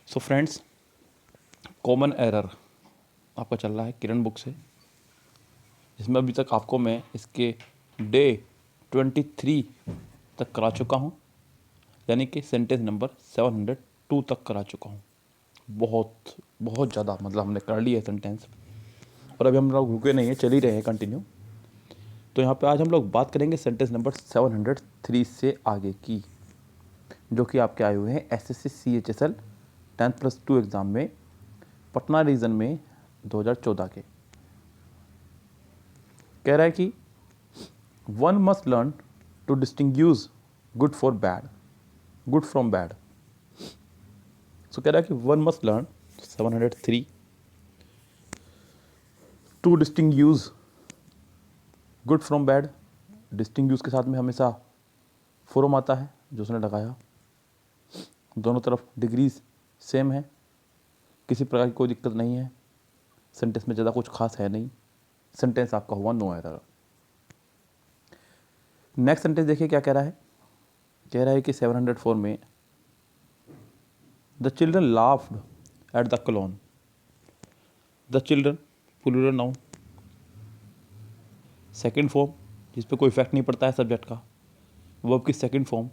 So friends, common error आपका चल रहा है किरण बुक से, जिसमें अभी तक आपको मैं इसके डे 23 तक करा चुका हूँ, यानी कि सेंटेंस नंबर 702 तक करा चुका हूँ। बहुत बहुत ज़्यादा मतलब हमने कर लिया है सेंटेंस, और अभी हम लोग रुके नहीं हैं, चल ही रहे हैं कंटिन्यू। तो यहाँ पे आज हम लोग बात करेंगे सेंटेंस नंबर 703 से आगे की, जो कि आपके आए हुए हैं SSC CHSL 10+2 एग्ज़ाम में पटना रीजन में 2014 के। कह रहा है कि one must learn to distinguish good for bad, good from bad. So कह रहा है कि one must learn 703 to distinguish good from bad. Distinguish के साथ में हमेशा फोरम आता है जो उसने लगाया, दोनों तरफ डिग्रीज सेम है, किसी प्रकार की कोई दिक्कत नहीं है, सेंटेंस में ज़्यादा कुछ खास है नहीं, सेंटेंस आपका हुआ नो एरर। नेक्स्ट सेंटेंस देखिए क्या कह रहा है। कह रहा है कि 704 में the children laughed at the clown. The children plural noun, second form जिस पे कोई इफेक्ट नहीं पड़ता है सब्जेक्ट का, वर्ब की सेकंड फॉर्म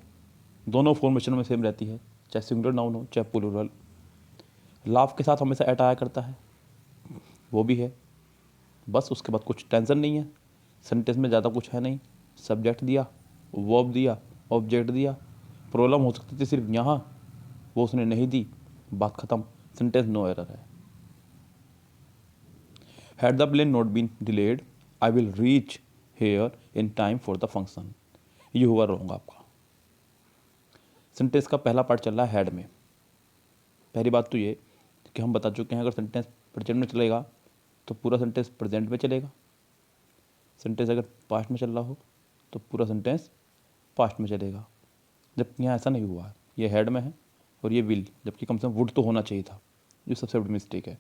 दोनों फॉर्मेशन में सेम रहती है, चाहे सिंगुलर नाउन हो चाहे प्लूरल। लाफ के साथ हमेशा एट आया करता है, वो भी है। बस उसके बाद कुछ टेंशन नहीं है, सेंटेंस में ज़्यादा कुछ है नहीं। सब्जेक्ट दिया, वर्ब दिया, ऑब्जेक्ट दिया। प्रॉब्लम हो सकती थी सिर्फ यहाँ, वो उसने नहीं दी, बात ख़त्म, सेंटेंस नो एरर है। Had the plane not been delayed I will reach here in time for the function. ये हुआ रॉन्ग आपका। सेंटेंस का पहला पार्ट चल रहा है हैड में। पहली बात तो ये कि हम बता चुके हैं अगर सेंटेंस प्रेजेंट में चलेगा तो पूरा सेंटेंस प्रेजेंट में चलेगा, सेंटेंस अगर पास्ट में चल रहा हो तो पूरा सेंटेंस पास्ट में चलेगा। जबकि यहाँ ऐसा नहीं हुआ है, ये हेड में है और ये विल, जबकि कम से कम वुड तो होना चाहिए था। ये सबसे बड़ी मिस्टेक है।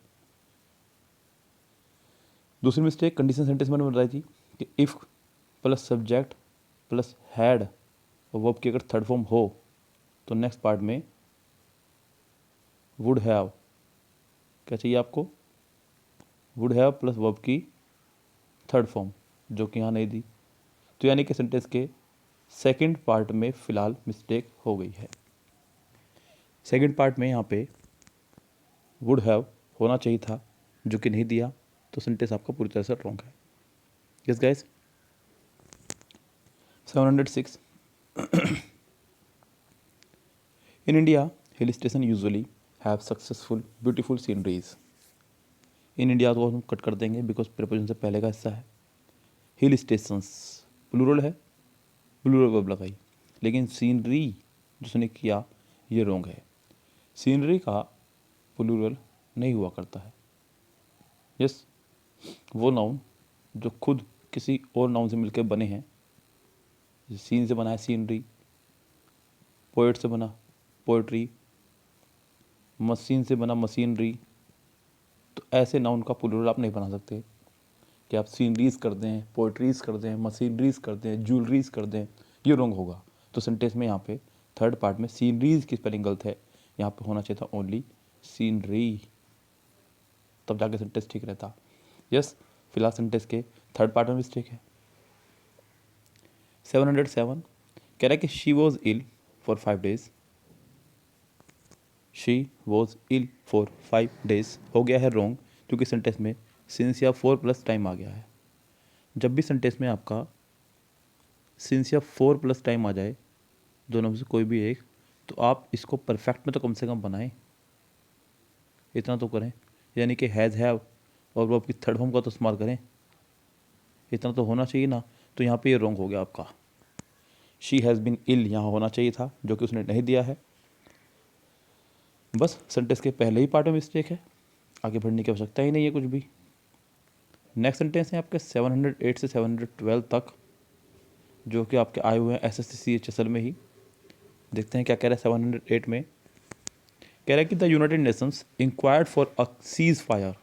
दूसरी मिस्टेक कंडीशन सेंटेंस मैंने बताई थी कि if plus subject plus had और वर्ब की अगर थर्ड फॉर्म हो तो नेक्स्ट पार्ट में वुड हैव क्या चाहिए आपको, वुड हैव प्लस वर्ब की थर्ड फॉर्म, जो कि यहाँ नहीं दी। तो यानी कि सेंटेंस के सेकंड पार्ट में फ़िलहाल मिस्टेक हो गई है। सेकंड पार्ट में यहाँ पे वुड हैव होना चाहिए था, जो कि नहीं दिया, तो सेंटेंस आपका पूरी तरह से रॉन्ग है। Yes guys. 706 in India hill station usually have successful beautiful sceneries. In India को हम कट कर देंगे बिकॉज प्रिपोजिशन से पहले का हिस्सा है। हिल स्टेशंस प्लूरल है, प्लूरल वर्ब लगाई, लेकिन सीनरी जो उसने किया ये रॉन्ग है। सीनरी का प्लूरल नहीं हुआ करता है। यस, वो नाउन जो खुद किसी और नाउन से मिलकर बने हैं, सीन से बना है सीनरी, पोएट से बना पोएट्री, मशीन से बना मशीनरी, तो ऐसे नाउन का प्लूरल आप नहीं बना सकते कि आप सीनरीज कर दें, पोएट्रीज कर दें, मशीनरीज कर दें, ज्वेलरीज कर दें, ये रॉन्ग होगा। तो सेंटेंस में यहाँ पे थर्ड पार्ट में सीनरीज की स्पेलिंग गलत है, यहाँ पे होना चाहिए था ओनली सीनरी, तब जाके सेंटेंस ठीक रहता। यस, फिलहाल सेंटेंस के थर्ड पार्ट में मिस्टेक है। 707 कह रहा है कि she was ill for 5 days। She was ill for 5 days हो गया है रॉन्ग, क्योंकि सेंटेंस में सिंस या 4 प्लस टाइम आ गया है। जब भी सेंटेंस में आपका सिंस या 4 प्लस टाइम आ जाए, दोनों में से कोई भी एक, तो आप इसको परफेक्ट में तो कम से कम बनाएं, इतना तो करें। यानी कि हैज़ हैव और वो आपकी थर्ड फॉर्म का तो इस्तेमाल करें, इतना तो होना चाहिए ना। तो यहाँ पे ये रॉन्ग हो गया आपका। शी हैज़ बिन इल यहाँ होना चाहिए था, जो कि उसने नहीं दिया है। बस सेंटेंस के पहले ही पार्ट में मिस्टेक है, आगे बढ़ने की आवश्यकता ही नहीं है कुछ भी। नेक्स्ट सेंटेंस है आपके 708 से 712 तक, जो कि आपके आए हुए हैं SSC CHSL में ही। देखते हैं क्या कह रहा है 708 में। कह रहा है कि the United Nations inquired for a cease fire.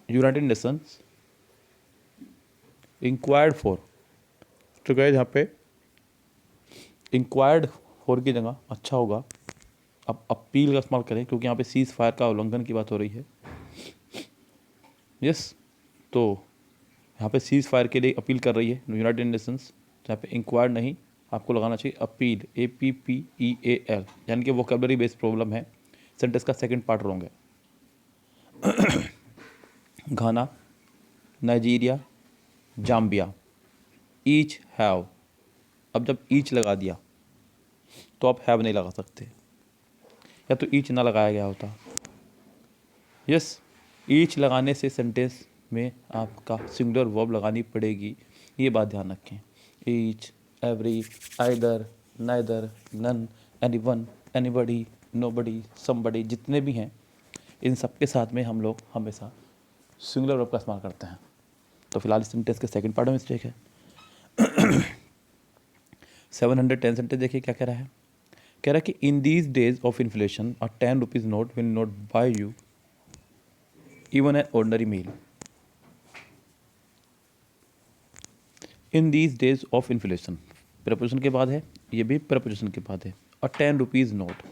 United Nations inquired for, तो गए यहाँ पे इंक्वायर्ड फॉर की जगह अच्छा होगा अब अपील का इस्तेमाल करें क्योंकि यहाँ पे सीज़ फायर का उल्लंघन की बात हो रही है। यस, तो यहाँ पे सीज़ फायर के लिए अपील कर रही है यूनाइटेड नेशंस। यहाँ पे इंक्वायर नहीं, आपको लगाना चाहिए अपील, APPEAL, यानी कि वोकेबलरी बेस्ड प्रॉब्लम है। सेंटेंस का सेकंड पार्ट रॉन्ग है। घाना, नाइजीरिया, जाम्बिया, ईच हैव। अब जब ईच लगा दिया तो आप हैव नहीं लगा सकते, या तो ईच ना लगाया गया होता। यस, ईच लगाने से सेंटेंस में आपका सिंगुलर वर्ब लगानी पड़ेगी, ये बात ध्यान रखें। Each, every, either, neither, none, anyone, anybody, nobody, somebody, जितने भी हैं इन सब के साथ में हम लोग हमेशा सिंगुलर वर्ब का इस्तेमाल करते हैं। तो फिलहाल इस सेंटेंस के सेकंड पार्ट में मिस्टेक है। 710 सेंटेंस देखिए क्या कह रहा है। कह रहा है कि in these days of inflation a 10 rupees note will not buy you even an ordinary meal. In these days of inflation preposition के बाद है, ये भी प्रपोजिशन के बाद है। अ 10 रुपीज़ नोट,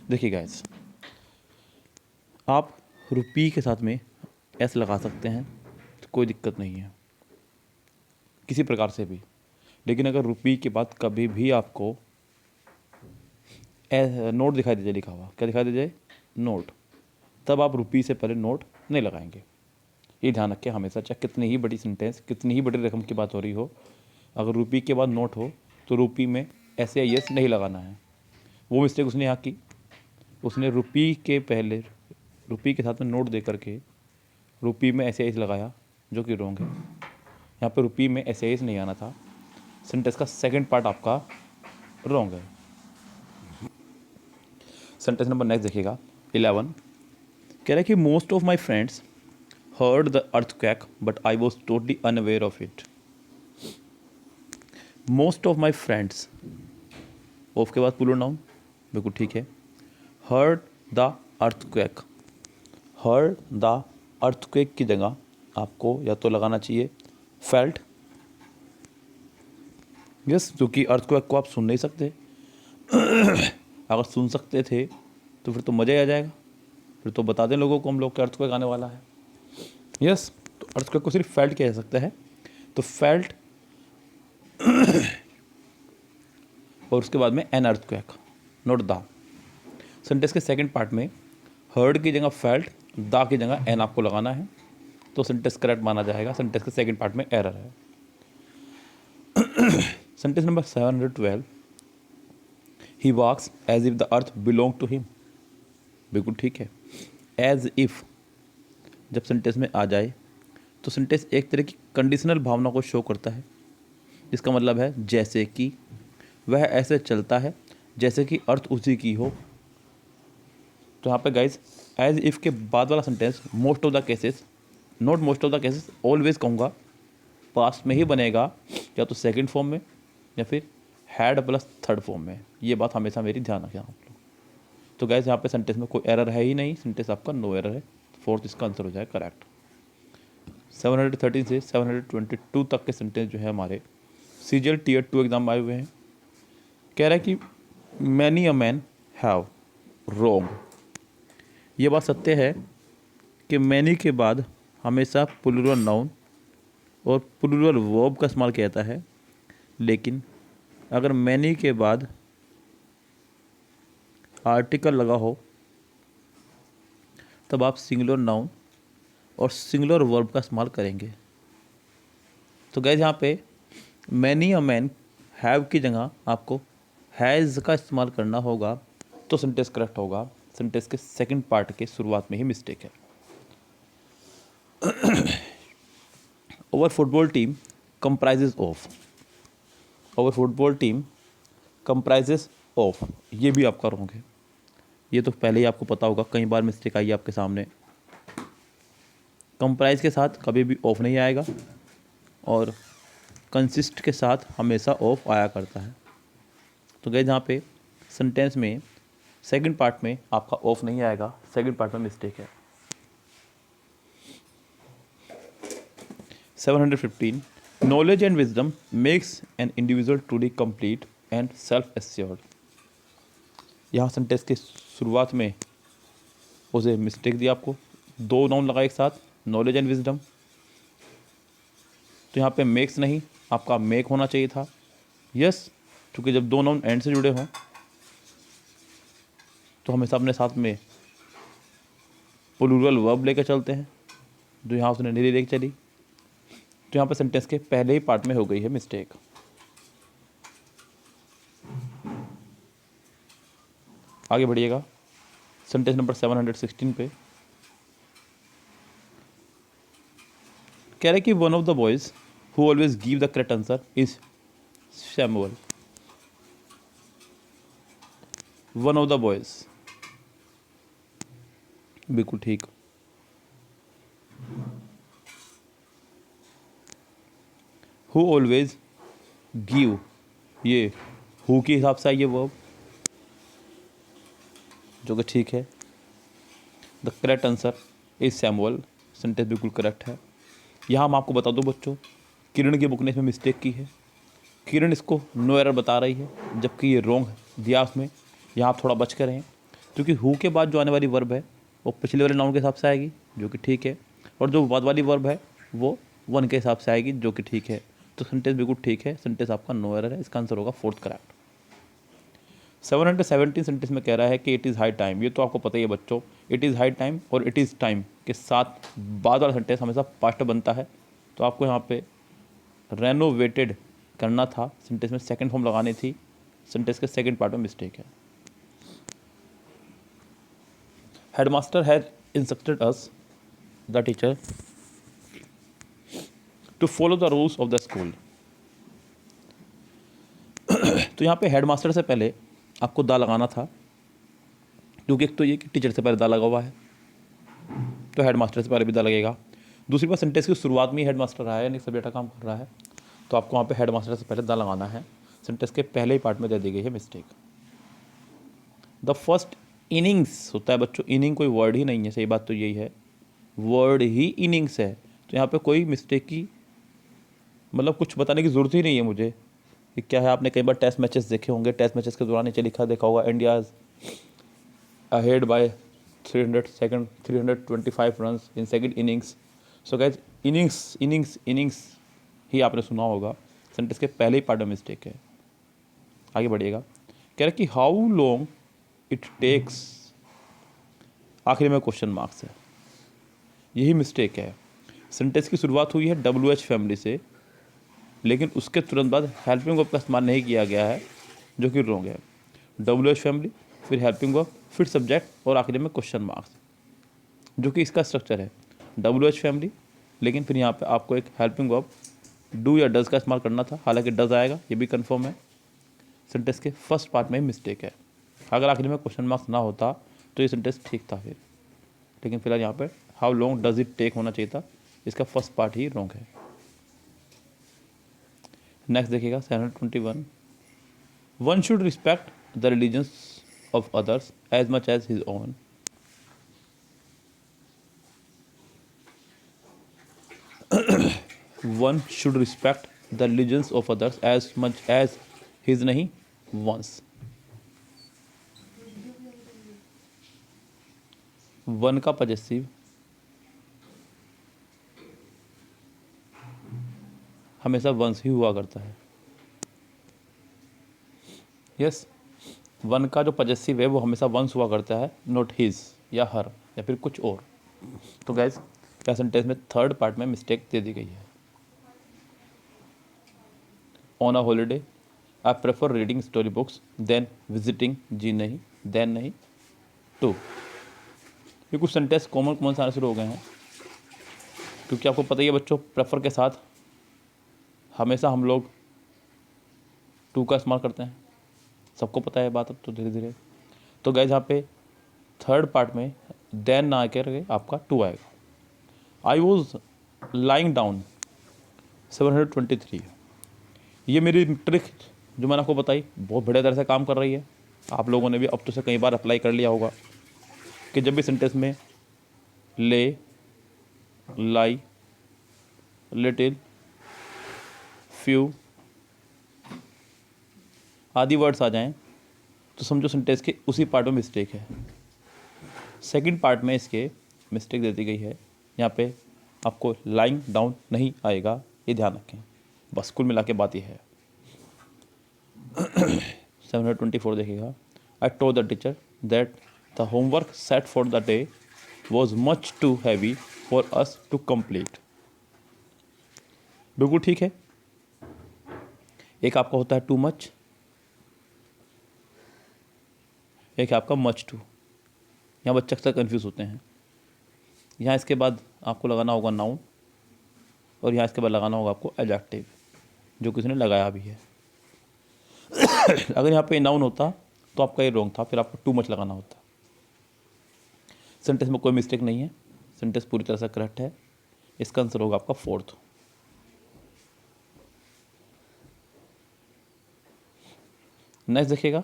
देखिए गाइस, आप रुपी के साथ में एस लगा सकते हैं तो कोई दिक्कत नहीं है किसी प्रकार से भी, लेकिन अगर रुपी के बाद कभी भी आपको नोट दिखाई दे जाए, लिखा हुआ क्या दिखाई दे जाए, नोट, तब आप रुपी से पहले नोट नहीं लगाएंगे। ये ध्यान रखें हमेशा, चाहे कितनी ही बड़ी सेंटेंस, कितनी ही बड़ी रकम की बात हो रही हो, अगर रुपी के बाद नोट हो तो रुपी में ऐसे यस नहीं लगाना है। वो मिस्टेक उसने यहाँ की, उसने रुपी के पहले रुपी के साथ में नोट दे करके रुपी में ऐसे लगाया, जो कि रॉन्ग है। यहाँ पे रुपी में ऐसे नहीं आना था। सेंटेंस का सेकंड पार्ट आपका रॉन्ग है। सेंटेंस नंबर नेक्स्ट देखिएगा 11। कह रहा है कि most of my friends heard the earthquake but I was totally unaware of it. Most of my friends, of के बाद प्लूरल नाउन, बिल्कुल ठीक है। Heard the earthquake, heard the earthquake की जगह आपको या तो लगाना चाहिए फेल्ट। यस, क्योंकि अर्थक्वेक को आप सुन नहीं सकते। अगर सुन सकते थे तो फिर तो मज़ा ही आ जाएगा, फिर तो बता दें लोगों को हम लोग के अर्थक्वेक आने वाला है। यस, तो अर्थक्वेक को सिर्फ फेल्ट किया जा सकता है, तो फेल्ट और उसके बाद में an earthquake, note the. Sentence के सेकंड पार्ट में हर्ड की जगह फेल्ट, द की जगह एन आपको लगाना है, तो सेंटेंस करेक्ट माना जाएगा। सेंटेंस के सेकंड पार्ट में एरर है। Sentence number 712। He walks as if the earth belong to him, बिल्कुल ठीक है। एज इफ जब सेंटेंस में आ जाए तो सेंटेंस एक तरह की कंडीशनल भावना को शो करता है। इसका मतलब है जैसे कि, वह ऐसे चलता है जैसे कि अर्थ उसी की हो। तो यहाँ पे गाइज एज इफ के बाद वाला sentence most of the cases, not most of the cases, always कहूँगा, पास्ट में ही बनेगा, या तो सेकंड फॉर्म में या फिर हैड प्लस थर्ड फॉर्म में। ये बात हमेशा मेरी ध्यान रखें आप लोग। तो गाइज यहाँ पे सेंटेंस में कोई एरर है ही नहीं, सेंटेंस आपका नो एरर है। फोर्थ इसका आंसर हो जाएगा करेक्ट। 713 से 722 तक के सेंटेंस जो है हमारे सीजीएल टीयर 2 एग्जाम आए हुए हैं। कह रहा है कि many a man have, wrong. ये बात सत्य है कि मैनी के बाद हमेशा प्लूरल नाउन और प्लूरल वर्ब का इस्तेमाल किया जाता है, लेकिन अगर मैनी के बाद आर्टिकल लगा हो तब आप सिंगुलर नाउन और सिंगुलर वर्ब का इस्तेमाल करेंगे। तो गाइस यहाँ पे मैनी अ मैन हैव की जगह आपको हैज़ का इस्तेमाल करना होगा, तो सेंटेंस करेक्ट होगा। सेंटेंस के सेकंड पार्ट के शुरुआत में ही मिस्टेक है। Our football team comprises of, our football team comprises of, ये भी आपका रॉन्ग है। ये तो पहले ही आपको पता होगा, कई बार मिस्टेक आई है आपके सामने। कंप्राइज के साथ कभी भी ऑफ नहीं आएगा और कंसिस्ट के साथ हमेशा ऑफ आया करता है। तो गाइस यहाँ पे सेंटेंस में सेकंड पार्ट में आपका ऑफ नहीं आएगा, सेकंड पार्ट में मिस्टेक है। 715 knowledge and wisdom makes an individual truly complete and self assured. यहाँ सेंटेंस के शुरुआत में उसे मिस्टेक दिया आपको, दो नाउन लगा एक साथ, नॉलेज एंड विजडम। तो यहाँ पे मेक्स नहीं, आपका मेक होना चाहिए था। यस, क्योंकि जब दो नाउन एंड से जुड़े हों तो हमेशा अपने साथ में प्लूरल वर्ब लेकर चलते हैं, जो यहाँ उसने नहीं लेकर चली। तो यहाँ पे सेंटेंस के पहले ही पार्ट में हो गई है मिस्टेक। आगे बढ़िएगा सेंटेंस नंबर 716 पे। कह रहे कि one of the boys who always give the correct answer is Samuel. One of the boys, बिल्कुल ठीक। हु ऑलवेज गिव, ये हु के हिसाब से आई ये वर्ब, जो कि ठीक है। The correct answer is Samuel, sentence बिल्कुल करेक्ट है। यहाँ मैं आपको बता दूं बच्चों, किरण की बुक ने इसमें मिस्टेक की है। किरण इसको नो एरर बता रही है, जबकि ये रॉन्ग दिया उसमें। यहाँ आप थोड़ा बच कर रहें, क्योंकि हु के बाद जो आने वाली वर्ब है वो पिछले वाले नाउन के हिसाब से आएगी, जो कि ठीक है, और जो बाद वाली वर्ब है वो वन के हिसाब से आएगी, जो कि ठीक है। तो सेंटेंस बिल्कुल ठीक है, सेंटेंस आपका नो एरर है। इसका आंसर होगा फोर्थ करेक्ट। 717 सेंटेंस में कह रहा है कि इट इज़ हाई टाइम। ये तो आपको पता ही है बच्चों, इट इज़ हाई टाइम और इट इज़ टाइम के साथ बाद वाला सेंटेंस हमेशा पास्ट बनता है। तो आपको यहाँ पे रेनोवेटेड करना था, सेंटेंस में सेकंड फॉर्म लगानी थी। सेंटेंस के सेकंड पार्ट में मिस्टेक है। Headmaster has instructed us, the teacher, to follow the rules of the school. तो यहाँ पे हेडमास्टर से पहले आपको दा लगाना था, क्योंकि एक तो ये कि टीचर से पहले दा लगा हुआ है, तो हेडमास्टर से पहले भी दा लगेगा। दूसरी बात, सेंटेंस की शुरुआत में ही हेडमास्टर आया है, नहीं सब्जेक्ट काम कर रहा है, तो आपको वहाँ पे हेडमास्टर से पहले दा लगाना है। सेंटेंस के पहले ही पार्ट में दे दी गई है मिस्टेक। द फर्स्ट इनिंग्स होता है बच्चों, इनिंग कोई वर्ड ही नहीं है, सही बात तो यही है, वर्ड ही इनिंग्स है। तो यहाँ पे कोई मिस्टेक की मतलब कुछ बताने की ज़रूरत ही नहीं है मुझे कि क्या है। आपने कई बार टेस्ट मैचेस देखे होंगे, टेस्ट मैचेस के दौरान नीचे लिखा देखा होगा, India ahead by 325 runs in second innings. So guys, innings ही आपने सुना होगा। सेंटेंस के पहले ही पार्ट में मिस्टेक है। आगे बढ़िएगा, कह रहे कि हाउ लॉन्ग इट टेक्स, आखिरी में क्वेश्चन मार्क्स है, यही मिस्टेक है। सेंटेंस की शुरुआत हुई है WH फैमिली से, लेकिन उसके तुरंत बाद हेल्पिंग वर्ब का इस्तेमाल नहीं किया गया है, जो कि रॉन्ग है। WH फैमिली, फिर हेल्पिंग वर्ब, फिर सब्जेक्ट और आखिरी में क्वेश्चन मार्क्स, जो कि इसका स्ट्रक्चर है। WH फैमिली, लेकिन फिर यहाँ पे आपको एक हेल्पिंग वर्ब डू या डज का इस्तेमाल करना था, हालांकि डज आएगा, ये भी कंफर्म है। सेंटेंस के फर्स्ट पार्ट में मिस्टेक है। अगर आखिरी में क्वेश्चन मार्क्स ना होता तो ये सेंटेंस ठीक था फिर, लेकिन फिलहाल यहाँ पर how long does it take होना चाहिए था, इसका फर्स्ट पार्ट ही रॉन्ग है। नेक्स्ट देखिएगा 721, one should respect the religions of others as much as his own. One should respect the religions of others as much as his, नहीं ones. One का possessive हमेशा वंस ही हुआ करता है। यस, वन का जो पजेसिव है वो हमेशा वंस हुआ करता है, नॉट हिज या हर या फिर कुछ और। तो गाइस, क्या सेंटेंस में थर्ड पार्ट में मिस्टेक दे दी गई है। On a holiday I prefer reading story books than visiting, जी नहीं, देन नहीं, टू। ये कुछ सेंटेंस कॉमन से आने शुरू हो गए हैं, क्योंकि आपको पता ही है बच्चों, प्रेफर के साथ हमेशा हम लोग टू का इस्तेमाल करते हैं, सबको पता है बात। अब तो धीरे धीरे तो गाइस यहाँ पे थर्ड पार्ट में देन ना आकर आपका टू आएगा। I was lying down 723। ये मेरी ट्रिक जो मैंने आपको बताई बहुत बढ़िया तरह से काम कर रही है। आप लोगों ने भी अब तो से कई बार अप्लाई कर लिया होगा कि जब भी सेंटेंस में ले, लाई, लिटिल, फ्यू आदि वर्ड्स आ जाएं तो समझो सेंटेंस के उसी पार्ट में मिस्टेक है। सेकंड पार्ट में इसके मिस्टेक दे दी गई है, यहाँ पे आपको लाइंग डाउन नहीं आएगा, ये ध्यान रखें। बस कुल मिला के बात ये है। 724 देखिएगा। I told the teacher that the homework set for the day was much too heavy for us to complete. बिल्कुल ठीक है। एक आपका होता है टू मच, एक आपका मच टू। यहाँ बच्चे अक्सर कन्फ्यूज़ होते हैं। यहाँ इसके बाद आपको लगाना होगा नाउन, और यहाँ इसके बाद लगाना होगा आपको एडजेक्टिव, जो किसी ने लगाया भी है। अगर यहाँ पे नाउन होता तो आपका ये रॉन्ग था, फिर आपको टू मच लगाना होता। सेंटेंस में कोई मिस्टेक नहीं है, सेंटेंस पूरी तरह से करेक्ट है। इसका आंसर होगा आपका फोर्थ। नेक्स्ट देखिएगा।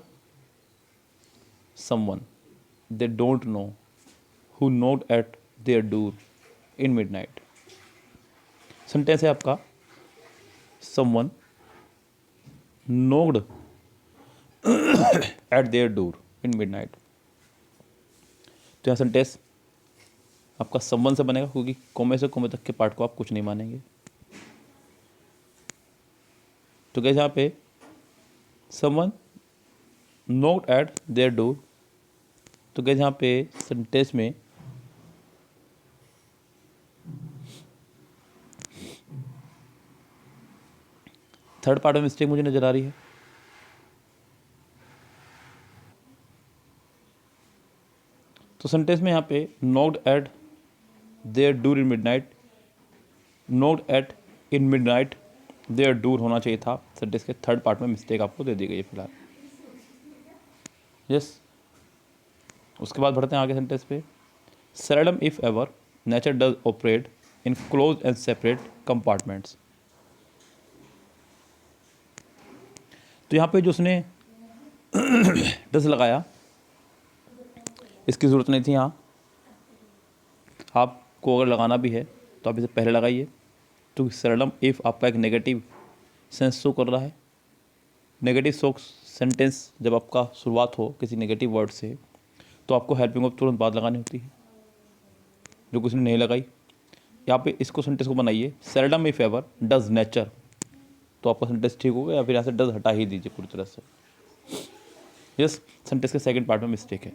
Someone they don't know who knocked at their door in midnight. Sentence है आपका someone knocked at their door in midnight. तो यहाँ सेंटेंस आपका समवन से बनेगा, क्योंकि कोमे से कोमे तक के पार्ट को आप कुछ नहीं मानेंगे। तो कैसे यहाँ पे someone knocked at their door, तो कैसे यहाँ पे सेंटेंस में थर्ड पार्ट में मिस्टेक मुझे नजर आ रही है। तो सेंटेंस में यहाँ पे knocked at their door in midnight, knocked at in midnight their door होना चाहिए था। सेंटेंस के थर्ड पार्ट में मिस्टेक आपको दे दी गई है फिलहाल। यस, उसके बाद बढ़ते हैं आगे सेंटेंस पे। Seldom if ever nature does operate in close and separate compartments. तो यहाँ पे जो उसने डज लगाया, इसकी ज़रूरत नहीं थी। यहाँ आपको अगर लगाना भी है तो आप इसे पहले लगाइए। तो सेल्डम इफ आपका एक नेगेटिव सेंस शो कर रहा है। नेगेटिव शो सेंटेंस जब आपका शुरुआत हो किसी नेगेटिव वर्ड से, तो आपको हेल्पिंग वर्ब तुरंत बाद लगानी होती है, जो किसी ने नहीं लगाई। यहाँ पे इसको सेंटेंस को बनाइए seldom if ever does nature, तो आपका सेंटेंस ठीक होगा। या फिर यहाँ से डज हटा ही दीजिए पूरी तरह से। यस, सेंटेंस के सेकंड पार्ट में मिस्टेक है।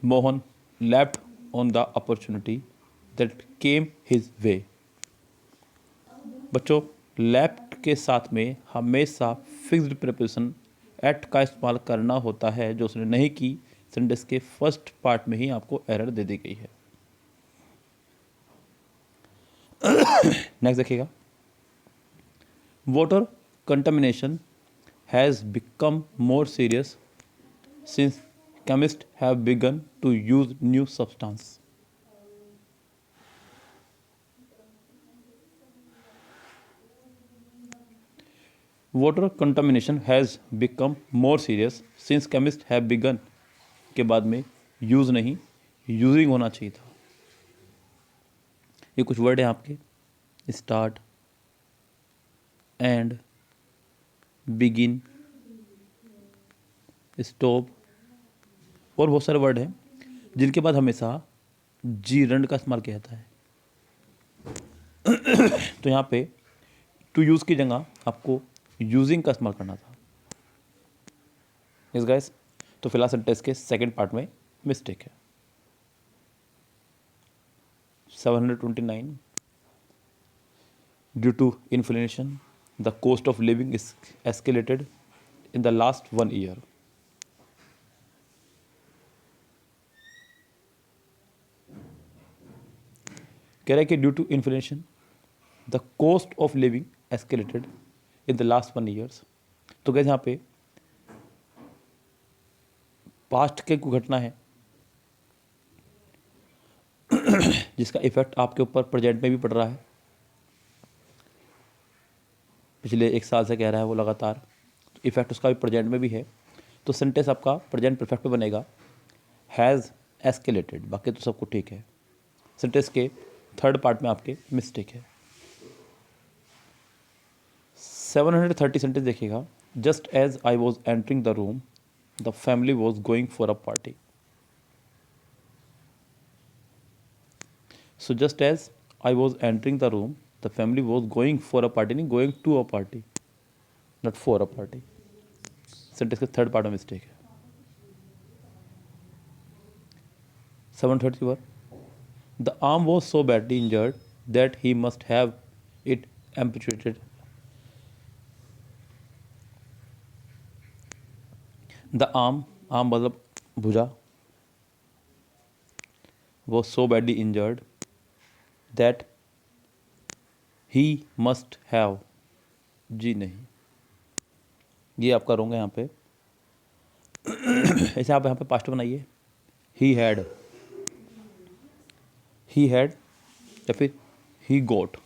Mohan left on the opportunity that came his way. बच्चों, लेफ्ट के साथ में हमेशा फिक्स्ड प्रिपोजिशन एट का इस्तेमाल करना होता है, जो उसने नहीं की। सेंटेंस के फर्स्ट पार्ट में ही आपको एरर दे दी गई है। नेक्स्ट देखिएगा। Water contamination has become more serious since chemists have begun to use new substance. Water contamination has become more serious since chemists have begun के बाद में यूज़ नहीं, यूजिंग होना चाहिए था। ये कुछ वर्ड हैं आपके, स्टार्ट, एंड, बिगिन, स्टॉप, और बहुत सारे वर्ड हैं जिनके बाद हमेशा जी रंड का इस्तेमाल किया जाता है। तो यहाँ पे टू यूज़ की जगह आपको यूजिंग का इस्तेमाल करना था। इस गाइस, तो फिलहाल सेंटेंस के सेकंड पार्ट में मिस्टेक है। 729 due to inflation the cost of living is escalated in the last 1 year. कह रहा है कि due to inflation the cost of living escalated in the last 1 years. तो कैसे यहाँ पे पास्ट के कोई घटना है जिसका इफेक्ट आपके ऊपर प्रेजेंट में भी पड़ रहा है, पिछले 1 साल से कह रहा है वो लगातार, तो इफेक्ट उसका भी प्रेजेंट में भी है। तो सेंटेंस आपका प्रेजेंट परफेक्ट में बनेगा हैज़ एस्केलेटेड। बाकी तो सबको ठीक है। सेंटेंस के थर्ड पार्ट में आपके मिस्टेक है। 730 सेंटेंस देखिएगा. Just as I was entering the room the family was going for a party. So just as I was entering the room the family was going for a party, नहीं going to a party, not for a party. Sentence के third part में mistake है. 731. The arm was so badly injured that he must have it amputated. The arm मतलब भुजा, was so badly injured that he must have, जी नहीं, ये आपका रोंग है यहाँ पे. ऐसे आप यहाँ पे पास्ट बनाइए. he had या फिर he got,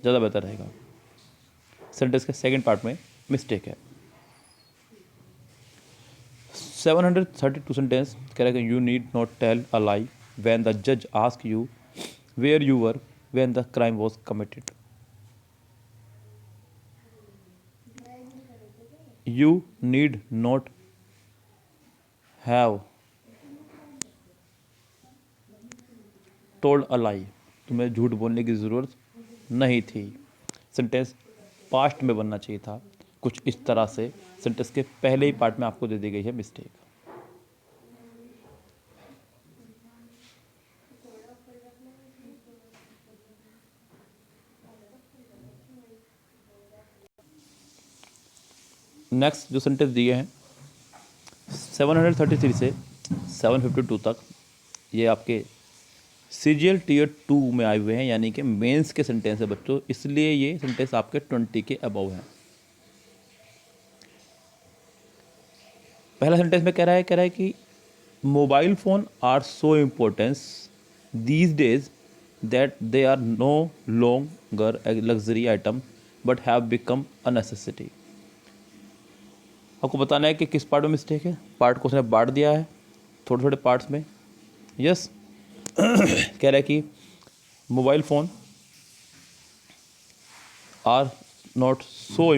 ज़्यादा बेहतर रहेगा. सेंटेंस के सेकंड पार्ट में मिस्टेक है. 732 सेंटेंस कह रहा है कि you need not tell a lie when the जज ask you where you were when the crime was committed. You need not have told a lie, तुम्हें झूठ बोलने की ज़रूरत नहीं थी. सेंटेंस पास्ट में बनना चाहिए था. कुछ इस तरह से सेंटेंस के पहले ही पार्ट में आपको दे दी गई है मिस्टेक. नेक्स्ट जो सेंटेंस दिए हैं 733 से 752 तक, ये आपके सीजीएल टीयर 2 में आए हुए हैं, यानी कि मेंस के सेंटेंस है बच्चों, इसलिए ये सेंटेंस आपके 20 के अबव हैं. पहला सेंटेंस में कह रहा है कि mobile phone are so importance these days that they are no longer a luxury item but have become a necessity. आपको बताना है कि किस पार्ट में मिस्टेक है. पार्ट को उसने बांट दिया है थोड़े थोड़े पार्ट्स में. यस कह रहा है कि mobile phone are not so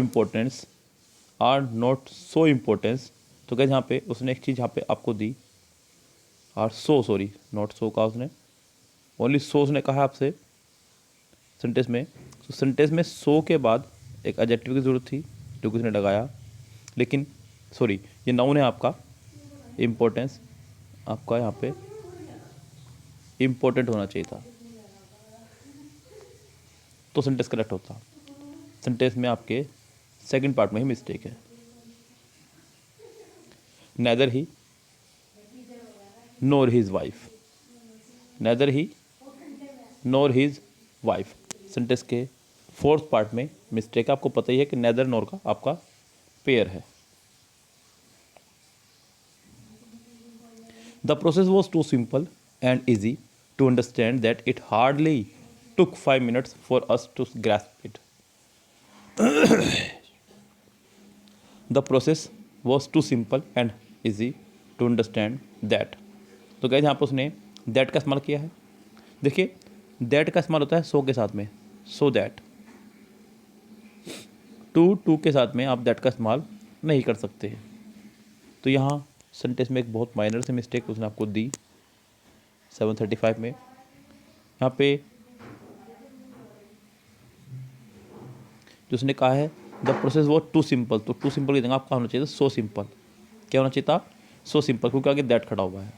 importance, तो क्या यहाँ पे उसने एक चीज़ यहाँ पे आपको दी, or so, sorry not so का उसने ओनली सो उसने कहा आपसे सेंटेंस में. तो सेंटेंस में सो के बाद एक एडजेक्टिव की ज़रूरत थी जो कि उसने लगाया, लेकिन सॉरी ये नाउन है आपका. इम्पोर्टेंस आपका यहाँ पे इम्पोर्टेंट होना चाहिए था तो सेंटेंस करेक्ट होता. सेंटेंस में आपके सेकंड पार्ट में ही मिस्टेक है. नेदर ही नोर हिज वाइफ, नेदर ही नोर हिज वाइफ, सेंटेंस के फोर्थ पार्ट में मिस्टेक है. आपको पता ही है कि नेदर नोर का आपका पेयर है. The process was too simple and easy to understand that it hardly took 5 minutes for us to grasp it. The process was too simple and easy to understand that. तो guys यहाँ पर उसने that का इस्तेमाल किया है. देखिए that का इस्तेमाल होता है so के साथ में, so that. to के साथ में आप that का इस्तेमाल नहीं कर सकते. तो यहाँ सेंटेंस में एक बहुत माइनर से मिस्टेक उसने आपको दी 735 में. यहाँ पे जो उसने कहा है द प्रोसेस वो टू सिंपल, तो टू सिंपल की जगह आपका होना चाहिए था सो सिंपल. क्या होना चाहिए था? सो सिंपल, क्योंकि आगे दैट खड़ा हुआ है.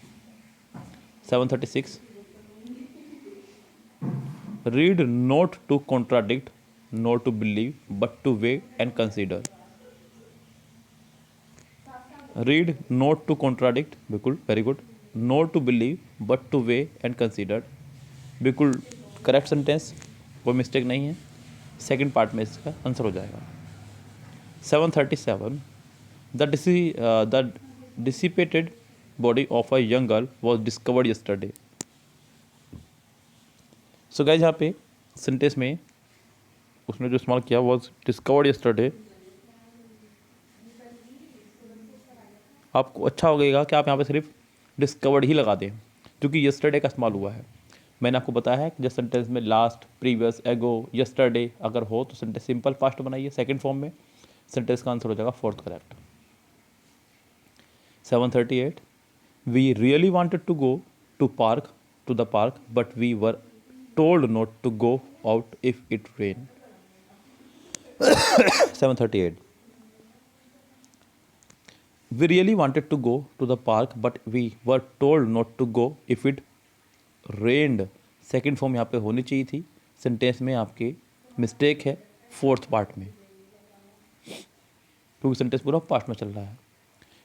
736 read not to contradict not to believe but to weigh and consider. Read not to contradict, बिल्कुल very good. Not to believe but to weigh and consider, बिल्कुल करेक्ट सेंटेंस, कोई mistake नहीं है. सेकंड पार्ट में इसका answer हो जाएगा. 737 the dissipated body of a young girl was discovered yesterday. So guys यहाँ पे सेंटेंस में उसने जो इस्तेमाल किया वॉज डिस्कवर्ड यस्टरडे. आपको अच्छा हो गएगा कि आप यहाँ पे सिर्फ डिस्कवर्ड ही लगा दें, क्योंकि यस्टरडे का इस्तेमाल हुआ है. मैंने आपको बताया है कि जब सेंटेंस में लास्ट, प्रीवियस, एगो, यस्टरडे अगर हो तो सेंटेंस सिंपल फास्ट बनाइए सेकंड फॉर्म में, सेंटेंस का आंसर हो जाएगा fourth correct. 738 we really wanted to go to the park but we were told not to go out if it rain. 738 we really wanted to go to the park but we were told not to go if it rained. Second form यहाँ पे होनी चाहिए थी, sentence में आपके mistake है fourth part में, क्योंकि सेंटेंस पूरा पास्ट में चल रहा है।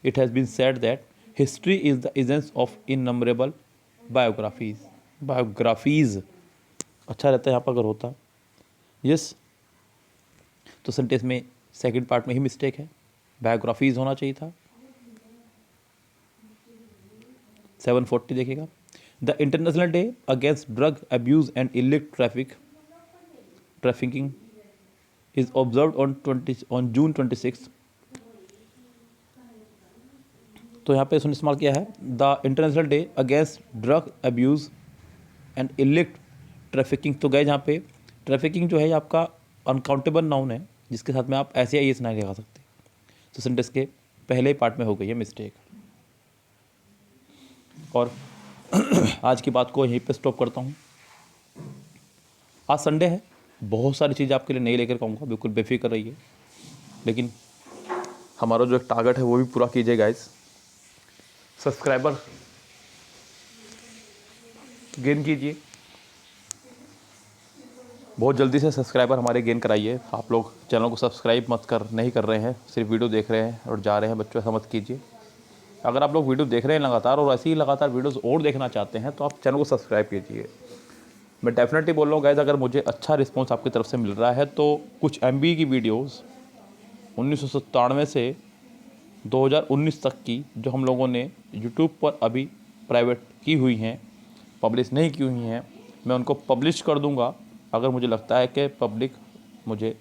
It has been said that history is the essence of innumerable biographies. अच्छा रहता है यहाँ पर अगर होता यस, तो सेंटेंस में सेकंड पार्ट में ही मिस्टेक है, बायोग्राफीज होना चाहिए था। 740 देखिएगा, the international day against drug abuse and iliac trafficking is observe on June 26। तो यहाँ पे इसने इस्तेमाल किया है the international day against drug abuse and iliac trafficking. तो गए जहाँ पे ट्रैफिकिंग जो है आपका अनकाउंटेबल नाउन है, जिसके साथ में आप ऐसे आई एस नहीं लगा सकते, तो सेंटेंस के पहले पार्ट में हो गई है मिस्टेक। और आज की बात को यहीं पे स्टॉप करता हूँ। आज संडे है, बहुत सारी चीज़ आपके लिए नहीं लेकर आऊँगा, बिल्कुल बेफिक्र रहिए, लेकिन हमारा जो एक टारगेट है वो भी पूरा कीजिए गाइस। सब्सक्राइबर गेन कीजिए, बहुत जल्दी से सब्सक्राइबर हमारे गेन कराइए। आप लोग चैनल को सब्सक्राइब नहीं कर रहे हैं, सिर्फ वीडियो देख रहे हैं और जा रहे हैं, बच्चों ऐसा मत कीजिए। अगर आप लोग वीडियो देख रहे हैं लगातार और ऐसे ही लगातार वीडियोस और देखना चाहते हैं तो आप चैनल को सब्सक्राइब कीजिए। मैं डेफिनेटली बोल रहा हूँ गाइस, अगर मुझे अच्छा रिस्पॉन्स आपकी तरफ से मिल रहा है तो कुछ MB की वीडियोस 1997 से 2019 तक की जो हम लोगों ने यूट्यूब पर अभी प्राइवेट की हुई हैं, पब्लिश नहीं की हुई हैं, मैं उनको पब्लिश कर दूंगा अगर मुझे लगता है कि पब्लिक मुझे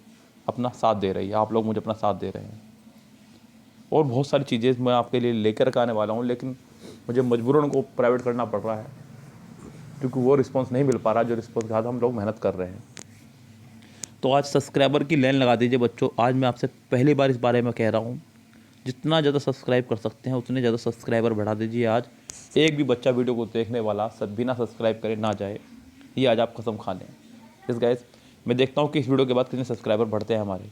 अपना साथ दे रही है, आप लोग मुझे अपना साथ दे रहे हैं। और बहुत सारी चीज़ें मैं आपके लिए लेकर के आने वाला हूँ, लेकिन मुझे मजबूरन उनको प्राइवेट करना पड़ रहा है क्योंकि वो रिस्पांस नहीं मिल पा रहा जो रिस्पांस का हम लोग मेहनत कर रहे हैं। तो आज सब्सक्राइबर की लाइन लगा दीजिए बच्चों। आज मैं आपसे पहली बार इस बारे में कह रहा हूँ, जितना ज़्यादा सब्सक्राइब कर सकते हैं उतने ज़्यादा सब्सक्राइबर बढ़ा दीजिए। आज एक भी बच्चा वीडियो को देखने वाला सब बिना सब्सक्राइब करे ना जाए, ये आज आप कसम खा लें। इस गाइस मैं देखता हूँ कि इस वीडियो के बाद कितने सब्सक्राइबर बढ़ते हैं हमारे।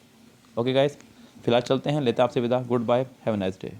ओके गाइस, फिलहाल चलते हैं, लेते हैं आपसे विदा। Good bye, have a nice day.